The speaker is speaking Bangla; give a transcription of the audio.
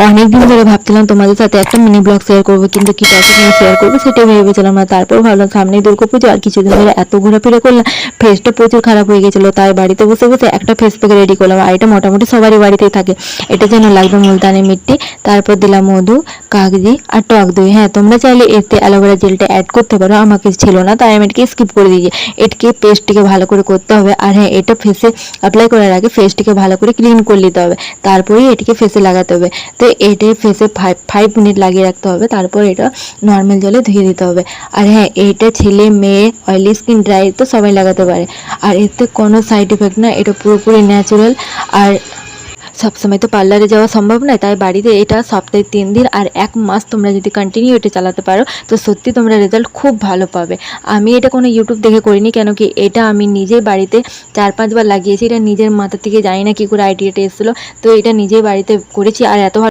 অনেকদিন ধরে ভাবছিলাম তোমাদের সাথে একটা মিনি ব্লগ শেয়ার করবো, কিন্তু কি টপিক নিয়ে শেয়ার করবো সেটাই ভেবেছিলাম না। তারপর ভাবলাম সামনেই দুর্গাপুজো, আর কিছুদিন ধরে এত ঘোরাফেরা করলাম, ফেসটা প্রচুর খারাপ হয়ে গেছিলো। তাই বাড়িতে বসে বসে একটা ফেস প্যাক রেডি করলাম, আর এটা মোটামুটি সবারই বাড়িতেই থাকে। এটা যেন লাগবে মুলতানি মিট্টি, তারপর দিলাম মধু, কাগজি আর টক দই। হ্যাঁ, তোমরা চাইলে এতে অ্যালোভেরা জেলটা অ্যাড করতে পারো, আমাকে ছিল না তাই আমি এটাকে স্কিপ করে দিয়েছি। এটাকে পেস্টটিকে ভালো করে করতে হবে। আর হ্যাঁ, এটা ফেসে অ্যাপ্লাই করার আগে ফেসটিকে ভালো করে ক্লিন করে নিতে হবে, তারপরেই এটিকে ফেসে লাগাতে হবে। তো এটি ফেসে 5 মিনিট লাগিয়ে রাখতে হবে, তারপর এটা নর্মাল জলে ধুয়ে দিতে হবে। আর হ্যাঁ, এইটা ছেলে মেয়ে অয়েলি স্কিন ড্রাই তো সবাই লাগাতে পারে, আর এতে কোনো সাইড এফেক্ট না, এটা পুরোপুরি ন্যাচারাল। আর সবসময় তো পার্লারে যাওয়া সম্ভব নয়, তাই বাড়িতে এটা সপ্তাহে 3 দিন আর 1 মাস তোমরা যদি কন্টিনিউ এটা চালাতে পারো তো সত্যি তোমরা রেজাল্ট খুব ভালো পাবে। আমি এটা কোনো ইউটিউব দেখে করিনি, কেন কি এটা আমি নিজেই বাড়িতে 4-5 বার লাগিয়েছি। এটা নিজের মাথা থেকে জানি না কী করে আইডিয়াটা এসেছিলো, তো এটা নিজেই বাড়িতে করেছি আর এত